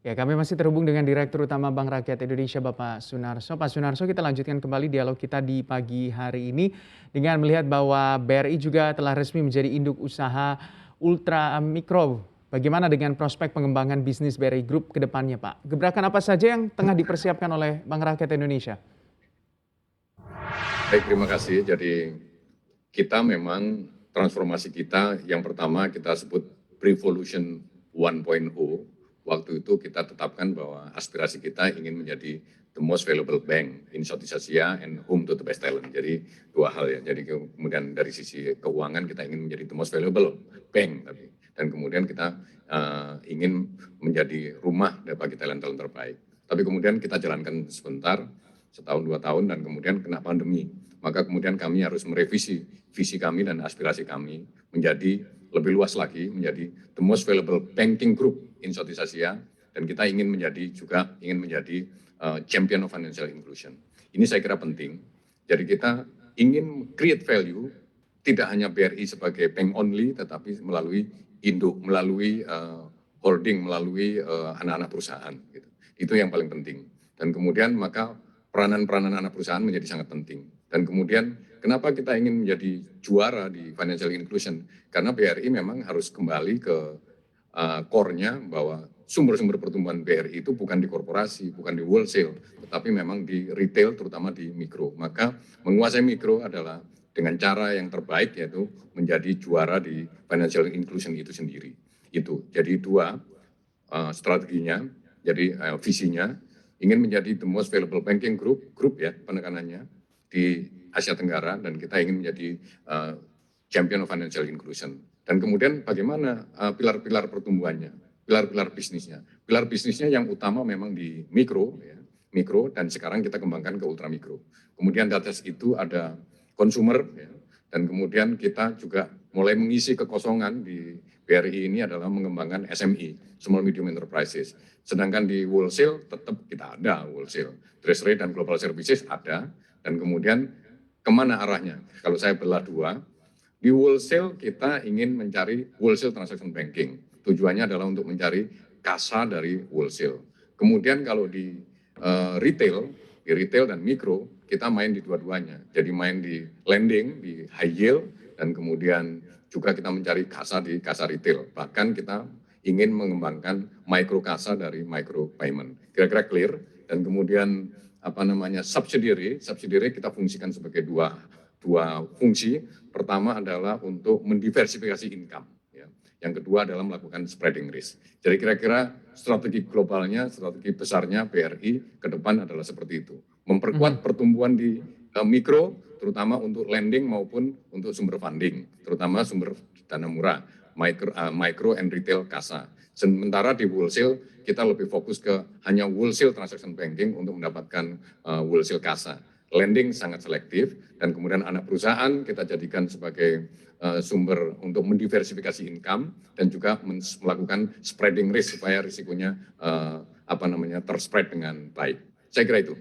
Oke, kami masih terhubung dengan Direktur Utama Bank Rakyat Indonesia, Bapak Sunarso. Pak Sunarso, kita lanjutkan kembali dialog kita di pagi hari ini dengan melihat bahwa BRI juga telah resmi menjadi induk usaha ultra mikro. Bagaimana dengan prospek pengembangan bisnis BRI Group ke depannya, Pak? Gebrakan apa saja yang tengah dipersiapkan oleh Bank Rakyat Indonesia? Baik, terima kasih. Jadi kita memang transformasi kita yang pertama kita sebut Revolution 1.0. Waktu itu kita tetapkan bahwa aspirasi kita ingin menjadi the most valuable bank in Southeast Asia and home to the best talent. Jadi dua hal ya. Jadi kemudian dari sisi keuangan kita ingin menjadi the most valuable bank, dan kemudian kita ingin menjadi rumah bagi talent-talent terbaik. Tapi kemudian kita jalankan sebentar, setahun 2 tahun, dan kemudian kena pandemi. Maka kemudian kami harus merevisi visi kami dan aspirasi kami menjadi lebih luas lagi, menjadi the most valuable banking group in Southeast Asia, dan kita ingin menjadi champion of financial inclusion. Ini saya kira penting. Jadi kita ingin create value tidak hanya BRI sebagai bank only, tetapi melalui induk, melalui holding, melalui anak-anak perusahaan. Gitu. Itu yang paling penting. Dan kemudian maka peranan-peranan anak perusahaan menjadi sangat penting. Dan kemudian kenapa kita ingin menjadi juara di financial inclusion? Karena BRI memang harus kembali ke core-nya bahwa sumber-sumber pertumbuhan BRI itu bukan di korporasi, bukan di wholesale, tetapi memang di retail, terutama di mikro. Maka menguasai mikro adalah dengan cara yang terbaik, yaitu menjadi juara di financial inclusion itu sendiri. Itu jadi dua strateginya, jadi visinya ingin menjadi the most valuable banking group ya penekanannya di Asia Tenggara, dan kita ingin menjadi champion of financial inclusion. Dan kemudian bagaimana pilar-pilar pertumbuhannya, pilar-pilar bisnisnya. Pilar bisnisnya yang utama memang di mikro, dan sekarang kita kembangkan ke ultra mikro. Kemudian di atas itu ada consumer, ya, dan kemudian kita juga mulai mengisi kekosongan di BRI ini adalah mengembangkan SME, Small Medium Enterprises. Sedangkan di wholesale tetap kita ada wholesale, treasury dan global services ada, dan kemudian kemana arahnya? Kalau saya belah dua, di wholesale kita ingin mencari wholesale transaction banking. Tujuannya adalah untuk mencari kasa dari wholesale. Kemudian kalau di retail dan mikro, kita main di dua-duanya. Jadi main di lending, di high yield, dan kemudian juga kita mencari kasa di kasa retail. Bahkan kita ingin mengembangkan micro kasa dari micro payment. Kira-kira clear? Dan kemudian subsidiary kita fungsikan sebagai dua fungsi. Pertama adalah untuk mendiversifikasi income, ya. Yang kedua adalah melakukan spreading risk. Jadi kira-kira strategi globalnya, strategi besarnya BRI ke depan adalah seperti itu. Memperkuat pertumbuhan di mikro, terutama untuk lending maupun untuk sumber funding, terutama sumber dana murah, micro and retail kasa. Sementara di wholesale kita lebih fokus ke hanya wholesale transaction banking untuk mendapatkan wholesale kasa. Lending sangat selektif, dan kemudian anak perusahaan kita jadikan sebagai sumber untuk mendiversifikasi income dan juga melakukan spreading risk supaya risikonya terspread dengan baik. Saya kira itu.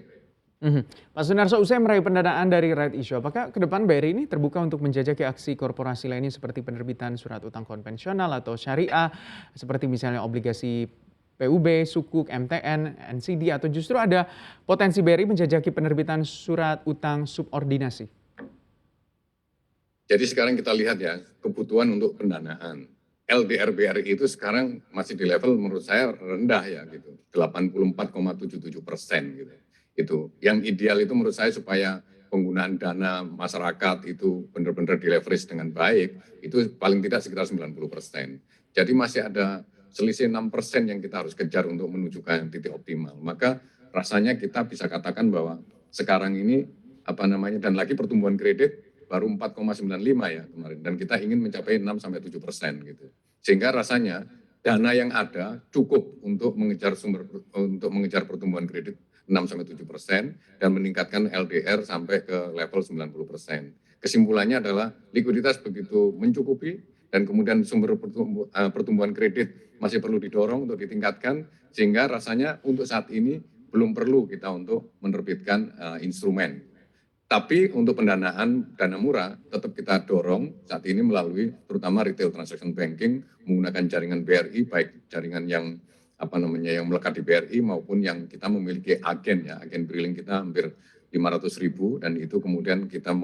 Pak Sunarso, usai meraih pendanaan dari Right Issue, apakah ke depan BRI ini terbuka untuk menjajaki aksi korporasi lainnya seperti penerbitan surat utang konvensional atau syariah, seperti misalnya obligasi PUB, Sukuk, MTN, NCD, atau justru ada potensi BRI menjajaki penerbitan surat utang subordinasi? Jadi sekarang kita lihat ya, kebutuhan untuk pendanaan. LDR BRI itu sekarang masih di level menurut saya rendah ya gitu, 84,77% gitu. Itu yang ideal itu menurut saya supaya penggunaan dana masyarakat itu benar-benar di-leverage dengan baik, itu paling tidak sekitar 90%. Jadi masih ada selisih 6% yang kita harus kejar untuk menuju ke titik optimal. Maka rasanya kita bisa katakan bahwa sekarang ini dan lagi pertumbuhan kredit baru 4,95 ya kemarin, dan kita ingin mencapai 6-7% gitu. Sehingga rasanya dana yang ada cukup untuk mengejar pertumbuhan kredit 6-7% dan meningkatkan LDR sampai ke level 90%. Kesimpulannya adalah likuiditas begitu mencukupi, dan kemudian sumber pertumbuhan kredit masih perlu didorong untuk ditingkatkan, sehingga rasanya untuk saat ini belum perlu kita untuk menerbitkan instrumen. Tapi untuk pendanaan dana murah tetap kita dorong saat ini melalui terutama retail transaction banking, menggunakan jaringan BRI, baik jaringan yang yang melekat di BRI maupun yang kita memiliki agen ya, agen briling kita hampir 500.000 dan itu kemudian kita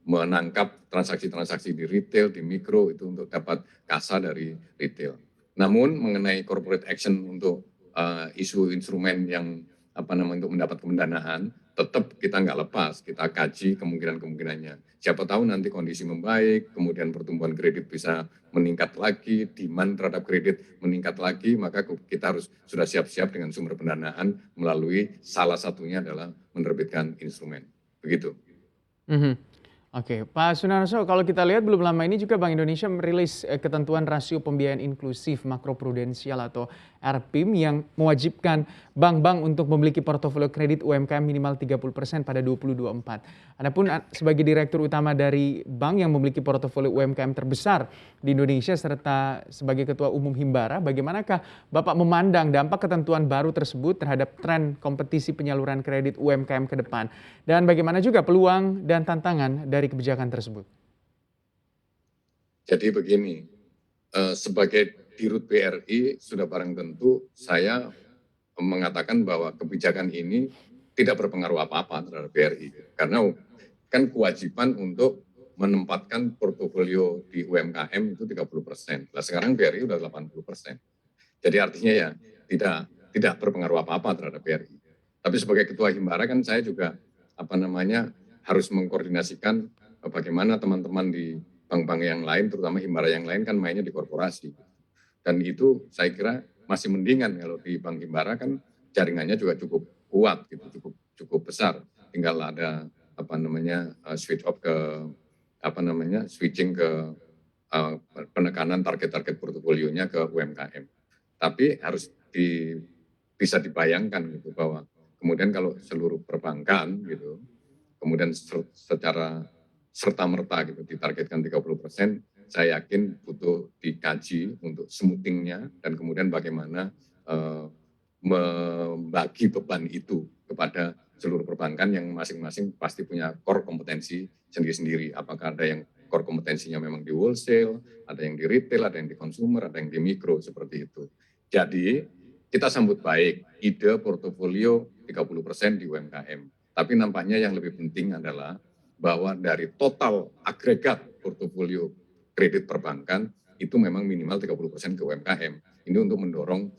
menangkap transaksi-transaksi di retail, di mikro itu untuk dapat kasa dari retail. Namun mengenai corporate action untuk isu instrumen yang untuk mendapat pendanaan, tetap kita nggak lepas, kita kaji kemungkinan-kemungkinannya. Siapa tahu nanti kondisi membaik, kemudian pertumbuhan kredit bisa meningkat lagi, demand terhadap kredit meningkat lagi, maka kita harus sudah siap-siap dengan sumber pendanaan melalui salah satunya adalah menerbitkan instrumen. Begitu. Mhm. Oke, Pak Sunarso, kalau kita lihat belum lama ini juga Bank Indonesia merilis ketentuan rasio pembiayaan inklusif makroprudensial atau RPIM yang mewajibkan bank-bank untuk memiliki portofolio kredit UMKM minimal 30% pada 2024. Adapun sebagai direktur utama dari bank yang memiliki portofolio UMKM terbesar di Indonesia serta sebagai ketua umum Himbara, bagaimanakah Bapak memandang dampak ketentuan baru tersebut terhadap tren kompetisi penyaluran kredit UMKM ke depan? Dan bagaimana juga peluang dan tantangan dari kebijakan tersebut? Jadi begini, sebagai dirut BRI sudah barang tentu saya mengatakan bahwa kebijakan ini tidak berpengaruh apa-apa terhadap BRI. Karena kan kewajiban untuk menempatkan portofolio di UMKM itu 30%. Nah, sekarang BRI udah 80%. Jadi artinya ya tidak berpengaruh apa-apa terhadap BRI. Tapi sebagai ketua Himbara kan saya juga harus mengkoordinasikan bagaimana teman-teman di bank-bank yang lain, terutama Himbara yang lain kan mainnya di korporasi. Dan itu saya kira masih mendingan kalau di Bank Himbara kan jaringannya juga cukup kuat gitu, cukup besar. Tinggal ada switching ke penekanan target-target portofolionya ke UMKM. Tapi harus bisa dibayangkan gitu bahwa kemudian kalau seluruh perbankan gitu, kemudian secara serta-merta gitu ditargetkan 30%, saya yakin butuh dikaji untuk smoothingnya dan kemudian bagaimana membagi beban itu kepada seluruh perbankan yang masing-masing pasti punya core kompetensi sendiri-sendiri. Apakah ada yang core kompetensinya memang di wholesale, ada yang di retail, ada yang di consumer, ada yang di mikro, seperti itu. Jadi kita sambut baik ide portofolio 30% di UMKM. Tapi nampaknya yang lebih penting adalah bahwa dari total agregat portofolio kredit perbankan itu memang minimal 30% ke UMKM. Ini untuk mendorong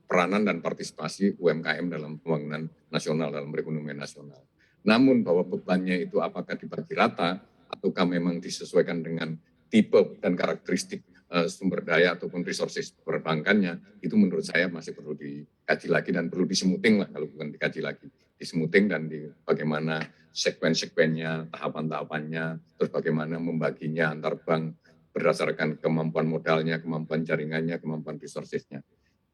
peranan dan partisipasi UMKM dalam pembangunan nasional, dalam perekonomian nasional. Namun bahwa bebannya itu apakah dibagi rata ataukah memang disesuaikan dengan tipe dan karakteristik sumber daya ataupun resources perbankannya, itu menurut saya masih perlu dikaji lagi dan perlu disemuting lah, kalau bukan dikaji lagi. Disemuting dan bagaimana sekuen-sekuennya, tahapan-tahapannya, terus bagaimana membaginya antar bank berdasarkan kemampuan modalnya, kemampuan jaringannya, kemampuan resourcesnya.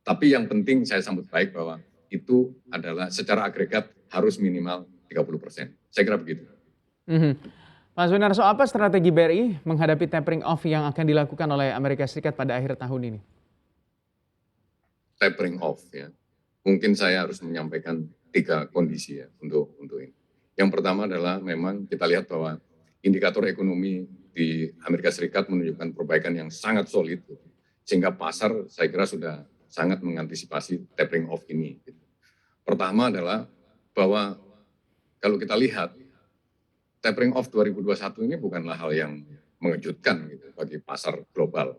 Tapi yang penting saya sambut baik bahwa itu adalah secara agregat harus minimal 30%. Saya kira begitu. Pak Sunarso, apa strategi BRI menghadapi tapering off yang akan dilakukan oleh Amerika Serikat pada akhir tahun ini? Tapering off ya. Mungkin saya harus menyampaikan 3 kondisi ya untuk ini. Yang pertama adalah memang kita lihat bahwa indikator ekonomi di Amerika Serikat menunjukkan perbaikan yang sangat solid, sehingga pasar saya kira sudah sangat mengantisipasi tapering off ini. Pertama adalah bahwa kalau kita lihat tapering off 2021 ini bukanlah hal yang mengejutkan gitu bagi pasar global.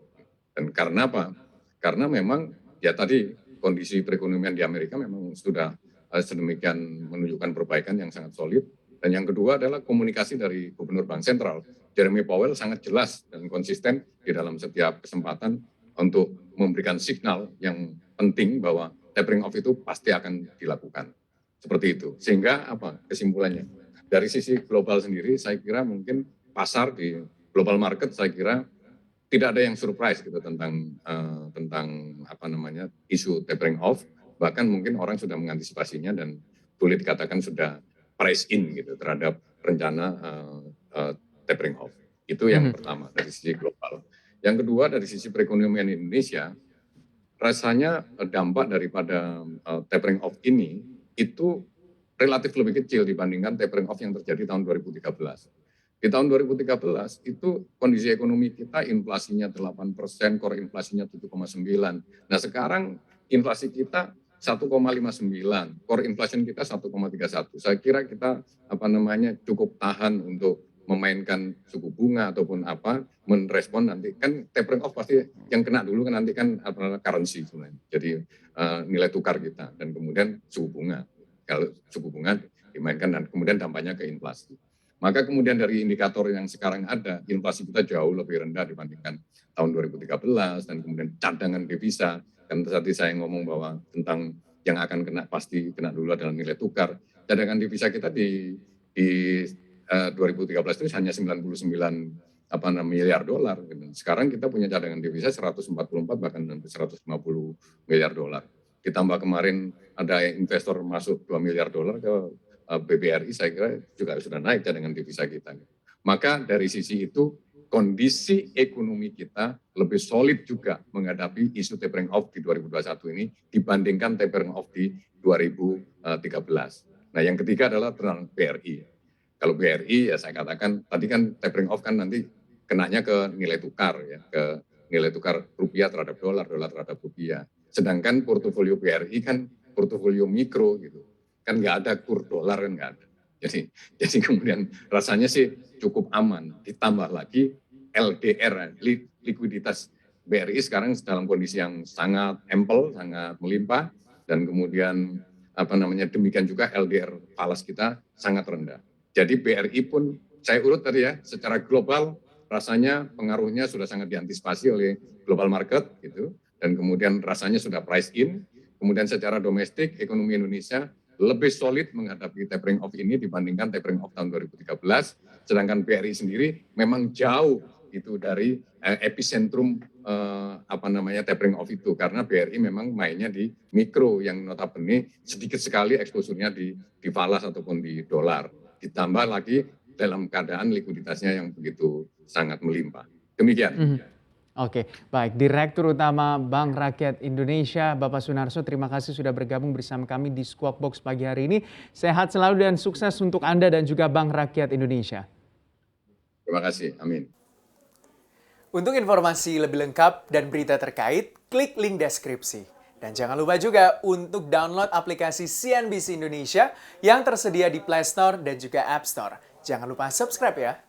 Dan karena apa? Karena memang ya tadi kondisi perekonomian di Amerika memang sudah sedemikian menunjukkan perbaikan yang sangat solid. Dan yang kedua adalah komunikasi dari Gubernur Bank Sentral, Jeremy Powell, sangat jelas dan konsisten di dalam setiap kesempatan untuk memberikan signal yang penting bahwa tapering off itu pasti akan dilakukan. Seperti itu. Sehingga apa kesimpulannya? Dari sisi global sendiri, saya kira mungkin pasar di global market, saya kira tidak ada yang surprise gitu tentang isu tapering off. Bahkan mungkin orang sudah mengantisipasinya dan boleh dikatakan sudah price in gitu terhadap rencana tapering off. Itu yang pertama dari sisi global. Yang kedua dari sisi perekonomian Indonesia, rasanya dampak daripada tapering off ini itu relatif lebih kecil dibandingkan tapering off yang terjadi tahun 2013. Di tahun 2013 itu kondisi ekonomi kita inflasinya 8%, core inflasinya 7,9. Nah sekarang inflasi kita 1,59, core inflation kita 1,31. Saya kira kita cukup tahan untuk memainkan suku bunga ataupun merespon nanti kan tapering off pasti yang kena dulu kan nanti kan currency sebenarnya. Jadi nilai tukar kita dan kemudian suku bunga. Kalau suku bunga dimainkan dan kemudian dampaknya ke inflasi. Maka kemudian dari indikator yang sekarang ada, inflasi kita jauh lebih rendah dibandingkan tahun 2013 dan kemudian cadangan devisa. Kan tadi saya ngomong bahwa tentang yang akan pasti kena dulu adalah nilai tukar. Cadangan devisa kita di 2013 itu hanya 99 miliar dolar. Sekarang kita punya cadangan devisa 144 bahkan sampai 150 miliar dolar. Ditambah kemarin ada investor masuk 2 miliar dolar ke BBRI, saya kira juga sudah naik cadangan devisa kita. Maka dari sisi itu kondisi ekonomi kita lebih solid juga menghadapi isu tapering off di 2021 ini dibandingkan tapering off di 2013. Nah yang ketiga adalah tentang BRI. Kalau BRI ya saya katakan tadi kan tapering off kan nanti kenanya ke nilai tukar ya, ke nilai tukar rupiah terhadap dolar, dolar terhadap rupiah. Sedangkan portofolio BRI kan portofolio mikro gitu. Kan nggak ada kur dolar kan nggak ada. Jadi kemudian rasanya sih cukup aman. Ditambah lagi LDR, likuiditas BRI sekarang dalam kondisi yang sangat ample, sangat melimpah, dan kemudian demikian juga LDR falas kita sangat rendah. Jadi BRI pun saya urut tadi ya, secara global rasanya pengaruhnya sudah sangat diantisipasi oleh global market gitu, dan kemudian rasanya sudah price in. Kemudian secara domestik ekonomi Indonesia lebih solid menghadapi tapering off ini dibandingkan tapering off tahun 2013. Sedangkan BRI sendiri memang jauh itu dari epicentrum tapering off itu karena BRI memang mainnya di mikro yang notabene sedikit sekali eksposurnya di falas ataupun di dolar. Ditambah lagi dalam keadaan likuiditasnya yang begitu sangat melimpah. Demikian. Oke, baik. Direktur Utama Bank Rakyat Indonesia, Bapak Sunarso, terima kasih sudah bergabung bersama kami di Squawk Box pagi hari ini. Sehat selalu dan sukses untuk Anda dan juga Bank Rakyat Indonesia. Terima kasih, amin. Untuk informasi lebih lengkap dan berita terkait, klik link deskripsi. Dan jangan lupa juga untuk download aplikasi CNBC Indonesia yang tersedia di Play Store dan juga App Store. Jangan lupa subscribe ya.